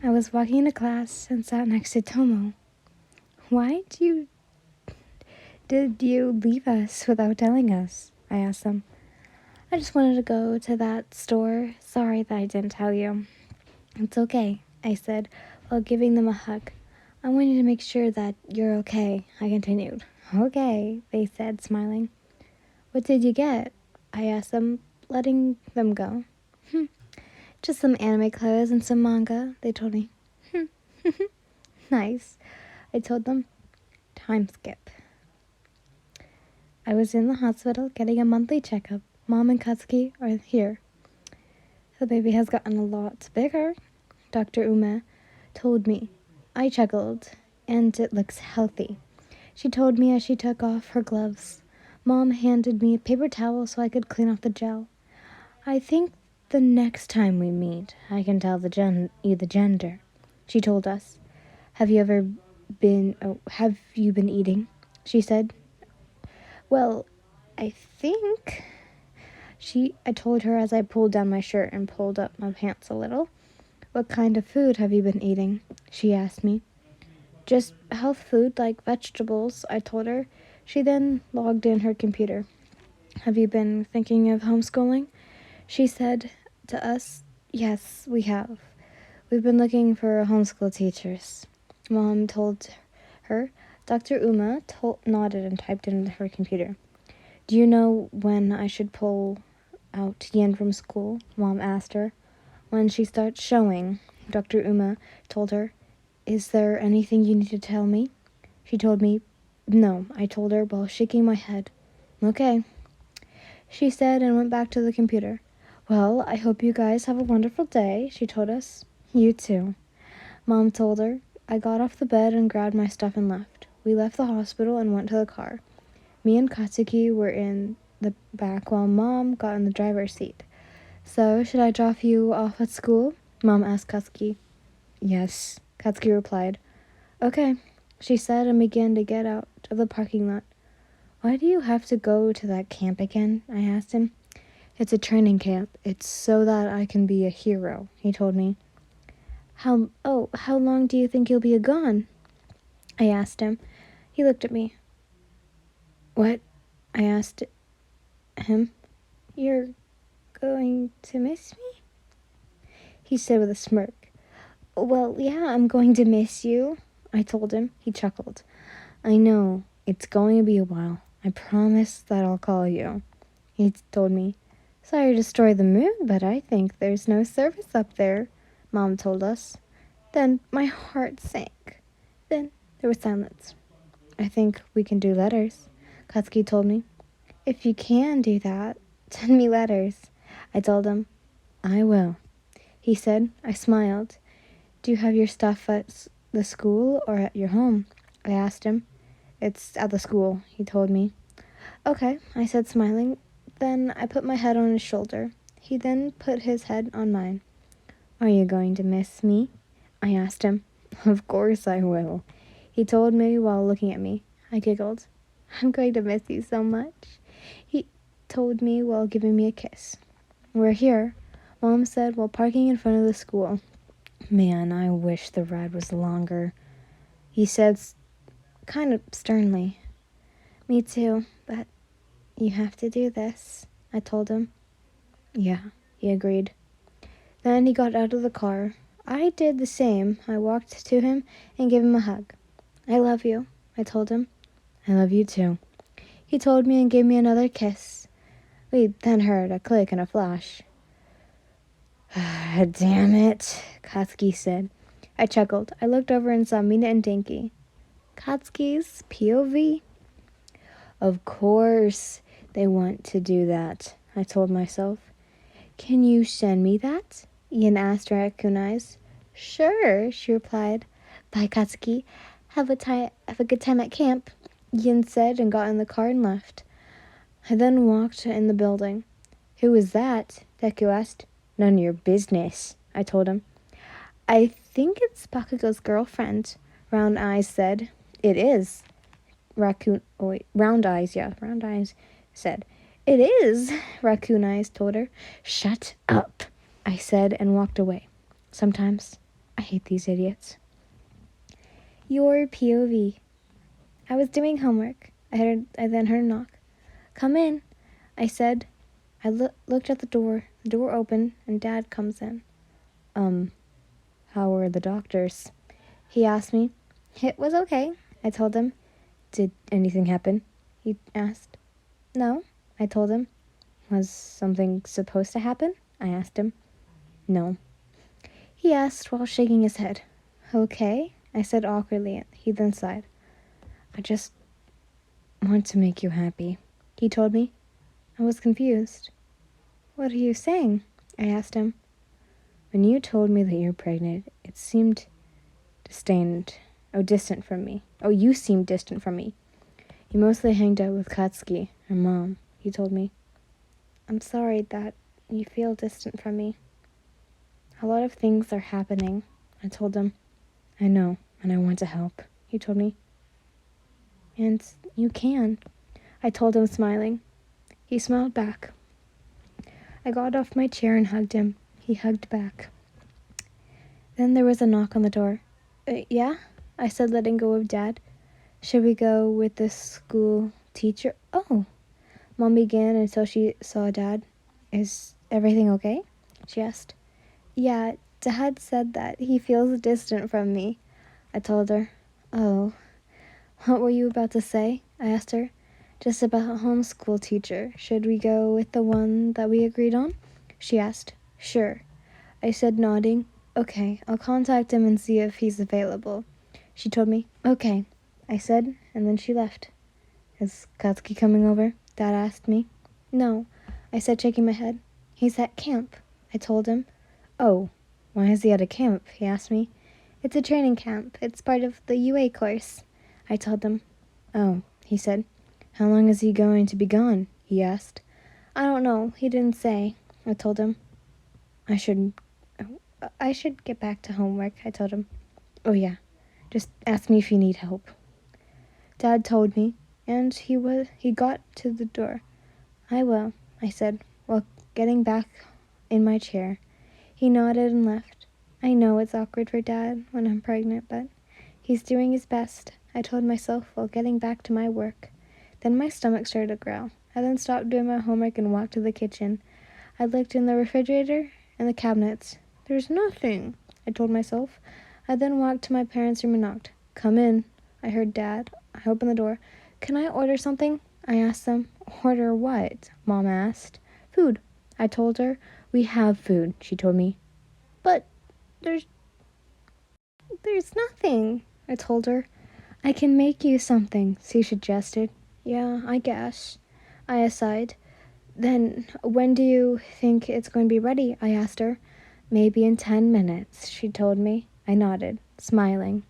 I was walking to class and sat next to Tomo. Why did you leave us without telling us? I asked them. I just wanted to go to that store. Sorry that I didn't tell you. It's okay, I said, while giving them a hug. I wanted to make sure that you're okay, I continued. Okay, they said, smiling. What did you get? I asked them, letting them go. Just some anime clothes and some manga, they told me. Nice, I told them. Time skip. I was in the hospital getting a monthly checkup. Mom and Katsuki are here. The baby has gotten a lot bigger, Dr. Ume told me. I chuckled, and it looks healthy. She told me as she took off her gloves. Mom handed me a paper towel so I could clean off the gel. I think the next time we meet, I can tell the gender, she told us. Have you been eating? She said. Well, I think... I told her as I pulled down my shirt and pulled up my pants a little. What kind of food have you been eating? She asked me. Just health food like vegetables, I told her. She then logged in her computer. Have you been thinking of homeschooling? She said to us, yes, we have. We've been looking for homeschool teachers. Mom told her. Dr. Uma nodded and typed into her computer. Do you know when I should pull out Yen from school? Mom asked her. When she starts showing, Dr. Uma told her. Is there anything you need to tell me? She told me, no, I told her while shaking my head. Okay, she said and went back to the computer. Well, I hope you guys have a wonderful day, she told us. You too, Mom told her. I got off the bed and grabbed my stuff and left. We left the hospital and went to the car. Me and Katsuki were in the back while Mom got in the driver's seat. So, should I drop you off at school? Mom asked Katsuki. Yes, Katsuki replied. Okay, she said and began to get out of the parking lot. Why do you have to go to that camp again? I asked him. It's a training camp. It's so that I can be a hero, he told me. How long do you think you'll be gone? I asked him. He looked at me. What? I asked him. You're going to miss me? He said with a smirk. Well, yeah, I'm going to miss you, I told him. He chuckled. I know. It's going to be a while. I promise that I'll call you, he told me. Sorry to destroy the mood, but I think there's no service up there, Mom told us. Then my heart sank. Then there was silence. I think we can do letters, Katsuki told me. If you can do that, send me letters, I told him. I will, he said. I smiled. Do you have your stuff at the school or at your home? I asked him. It's at the school, he told me. Okay, I said, smiling. Then I put my head on his shoulder. He then put his head on mine. Are you going to miss me? I asked him. Of course I will, he told me while looking at me. I giggled. I'm going to miss you so much, he told me while giving me a kiss. We're here, Mom said while parking in front of the school. Man, I wish the ride was longer, he said kind of sternly. Me too, but you have to do this, I told him. Yeah, he agreed. Then he got out of the car. I did the same. I walked to him and gave him a hug. I love you, I told him. I love you too, he told me and gave me another kiss. We then heard a click and a flash. Damn it, Katsuki said. I chuckled. I looked over and saw Mina and Dinky. Katsuki's POV? Of course they want to do that, I told myself. Can you send me that? Ian asked Raccoon Eyes. Sure, she replied. Bye, Katsuki. Have a good time at camp, Ian said and got in the car and left. I then walked in the building. Who is that? Deku asked. None of your business, I told him. I think it's Bakugou's girlfriend, Round Eyes said. It is. Round Eyes said. It is, Raccoon Eyes told her. Shut up, I said and walked away. Sometimes I hate these idiots. Your POV. I was doing homework. I then heard a knock. Come in, I said. I looked at the door. The door opened, and Dad comes in. How were the doctors? He asked me. It was okay, I told him. Did anything happen? He asked. No, I told him. Was something supposed to happen? I asked him. No. He asked while shaking his head. Okay, I said awkwardly. He then sighed. I just want to make you happy, he told me. I was confused. What are you saying? I asked him. When you told me that you're pregnant, it seemed distant from me. Oh, you seemed distant from me. You mostly hanged out with Katsuki, her mom, he told me. I'm sorry that you feel distant from me. A lot of things are happening, I told him. I know, and I want to help, he told me. And you can, I told him, smiling. He smiled back. I got off my chair and hugged him. He hugged back. Then there was a knock on the door. Yeah? I said, letting go of Dad. Should we go with the school teacher? Oh, Mom began until she saw Dad. Is everything okay? She asked. Yeah, Dad said that he feels distant from me, I told her. Oh, what were you about to say? I asked her. Just about a homeschool teacher. Should we go with the one that we agreed on? She asked. Sure, I said, nodding. Okay, I'll contact him and see if he's available. She told me. Okay, I said, and then she left. Is Katsuki coming over? Dad asked me. No, I said, shaking my head. He's at camp, I told him. Oh, why is he at a camp? He asked me. It's a training camp. It's part of the UA course, I told him. Oh, he said. How long is he going to be gone? He asked. I don't know. He didn't say, I told him. I should get back to homework, I told him. Oh yeah, just ask me if you need help. Dad told me, and he got to the door. I will, I said, while getting back in my chair. He nodded and left. I know it's awkward for Dad when I'm pregnant, but he's doing his best, I told myself while getting back to my work. Then my stomach started to growl. I then stopped doing my homework and walked to the kitchen. I looked in the refrigerator and the cabinets. There's nothing, I told myself. I then walked to my parents' room and knocked. Come in, I heard Dad. I opened the door. Can I order something? I asked them. Order what? Mom asked. Food, I told her. We have food, she told me. But there's nothing, I told her. I can make you something, she suggested. Yeah, I guess, I aside. Then when do you think it's going to be ready? I asked her. Maybe in 10 minutes, she told me. I nodded, smiling.